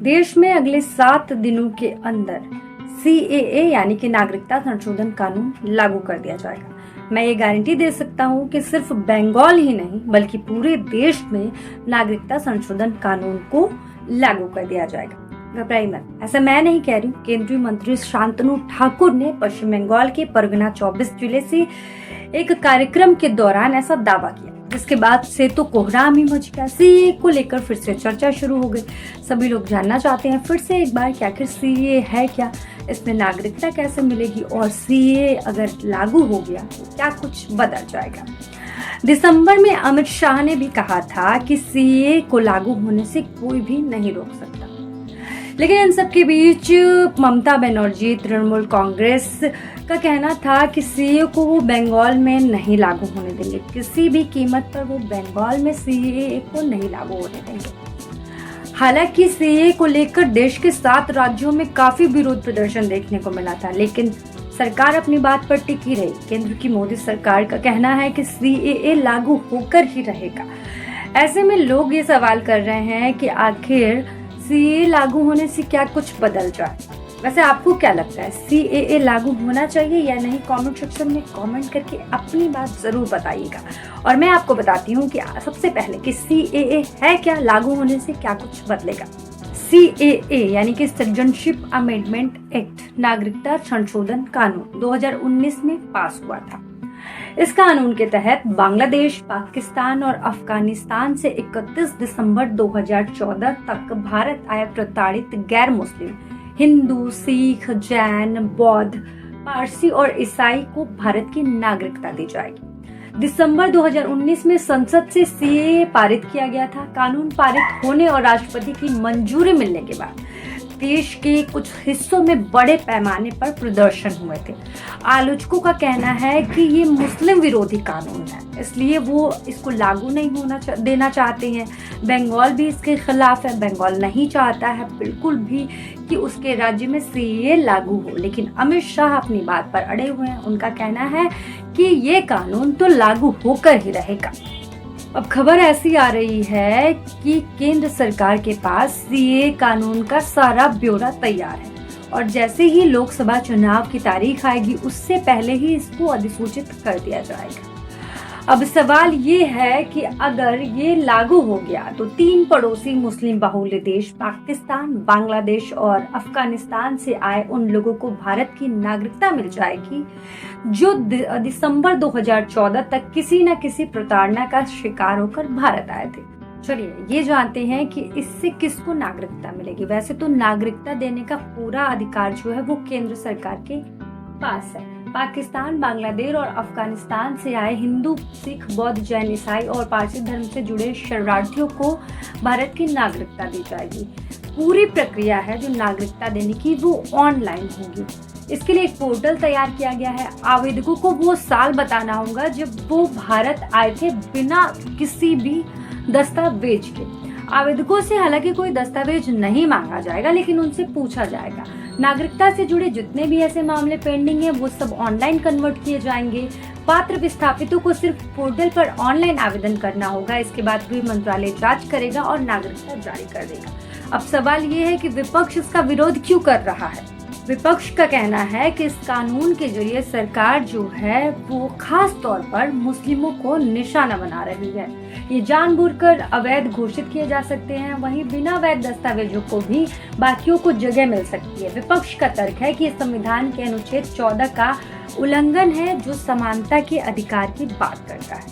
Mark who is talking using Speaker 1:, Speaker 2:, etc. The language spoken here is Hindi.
Speaker 1: देश में अगले 7 दिनों के अंदर CAA यानी कि नागरिकता संशोधन कानून लागू कर दिया जाएगा। मैं ये गारंटी दे सकता हूँ कि सिर्फ बंगाल ही नहीं बल्कि पूरे देश में नागरिकता संशोधन कानून को लागू कर दिया जाएगा। घबराइए मत, ऐसा मैं नहीं कह रही हूँ। केंद्रीय मंत्री शांतनु ठाकुर ने पश्चिम बंगाल के परगना 24 जिले से एक कार्यक्रम के दौरान ऐसा दावा किया, जिसके बाद से तो कोहराम ही मच गया। सीए को लेकर फिर से चर्चा शुरू हो गई। सभी लोग जानना चाहते हैं फिर से एक बार कि आखिर सीए है क्या, इसमें नागरिकता कैसे मिलेगी और सीए अगर लागू हो गया तो क्या कुछ बदल जाएगा। दिसंबर में अमित शाह ने भी कहा था कि सीए को लागू होने से कोई भी नहीं रोक सकता, लेकिन इन सब के बीच ममता बनर्जी तृणमूल कांग्रेस का कहना था कि सीए को वो बंगाल में नहीं लागू होने देंगे, किसी भी कीमत पर वो बंगाल में सीए को नहीं लागू होने देंगे। हालांकि सीए को लेकर देश के 7 राज्यों में काफी विरोध प्रदर्शन देखने को मिला था, लेकिन सरकार अपनी बात पर टिकी रही। केंद्र की मोदी सरकार का कहना है कि सीए लागू होकर ही रहेगा। ऐसे में लोग ये सवाल कर रहे हैं कि आखिर सीए लागू होने से क्या कुछ बदल जाए। वैसे आपको क्या लगता है, सीएए लागू होना चाहिए या नहीं? कमेंट सेक्शन में कमेंट करके अपनी बात जरूर बताइएगा। और मैं आपको बताती हूँ कि सबसे पहले कि सीएए है क्या, लागू होने से क्या कुछ बदलेगा। सीएए यानी कि सिटीजनशिप अमेंडमेंट एक्ट नागरिकता संशोधन कानून 2019 में पास हुआ था। इस कानून के तहत बांग्लादेश, पाकिस्तान और अफगानिस्तान से 31 दिसंबर 2014 तक भारत आए प्रताड़ित गैर मुस्लिम हिंदू, सिख, जैन, बौद्ध, पारसी और ईसाई को भारत की नागरिकता दी जाएगी। दिसंबर 2019 में संसद से सीएए पारित किया गया था। कानून पारित होने और राष्ट्रपति की मंजूरी मिलने के बाद देश के कुछ हिस्सों में बड़े पैमाने पर प्रदर्शन हुए थे। आलोचकों का कहना है कि ये मुस्लिम विरोधी कानून है, इसलिए वो इसको लागू नहीं देना चाहते हैं। बंगाल भी इसके खिलाफ है। बंगाल नहीं चाहता है बिल्कुल भी कि उसके राज्य में सीए लागू हो, लेकिन अमित शाह अपनी बात पर अड़े हुए हैं। उनका कहना है कि ये कानून तो लागू होकर ही रहेगा। अब खबर ऐसी आ रही है कि केंद्र सरकार के पास सीए कानून का सारा ब्यौरा तैयार है और जैसे ही लोकसभा चुनाव की तारीख आएगी उससे पहले ही इसको अधिसूचित कर दिया जाएगा। अब सवाल ये है कि अगर ये लागू हो गया तो 3 पड़ोसी मुस्लिम बाहुल्य देश पाकिस्तान, बांग्लादेश और अफगानिस्तान से आए उन लोगों को भारत की नागरिकता मिल जाएगी जो दिसंबर 2014 तक किसी न किसी प्रताड़ना का शिकार होकर भारत आए थे। चलिए ये जानते हैं कि इससे किसको नागरिकता मिलेगी। वैसे तो नागरिकता देने का पूरा अधिकार जो है वो केंद्र सरकार के पास है। पाकिस्तान, बांग्लादेश और अफगानिस्तान से आए हिंदू, सिख, बौद्ध, जैन, ईसाई और पारसी धर्म से जुड़े शरणार्थियों को भारत की नागरिकता दी जाएगी। पूरी प्रक्रिया है जो नागरिकता देने की वो ऑनलाइन होगी। इसके लिए एक पोर्टल तैयार किया गया है। आवेदकों को वो साल बताना होगा जब वो भारत आए थे बिना किसी भी दस्तावेज के। आवेदकों से हालांकि कोई दस्तावेज नहीं मांगा जाएगा, लेकिन उनसे पूछा जाएगा। नागरिकता से जुड़े जितने भी ऐसे मामले पेंडिंग हैं वो सब ऑनलाइन कन्वर्ट किए जाएंगे। पात्र विस्थापितों को सिर्फ पोर्टल पर ऑनलाइन आवेदन करना होगा। इसके बाद गृह मंत्रालय जांच करेगा और नागरिकता जारी कर देगा। अब सवाल ये है कि विपक्ष इसका विरोध क्यों कर रहा है। विपक्ष का कहना है कि इस कानून के जरिए सरकार जो है वो खास तौर पर मुस्लिमों को निशाना बना रही है। ये जानबूझकर अवैध घोषित किए जा सकते हैं, वहीं बिना वैध दस्तावेजों को भी बाकियों को जगह मिल सकती है। विपक्ष का तर्क है कि संविधान के अनुच्छेद 14 का उल्लंघन है जो समानता के अधिकार की बात करता है।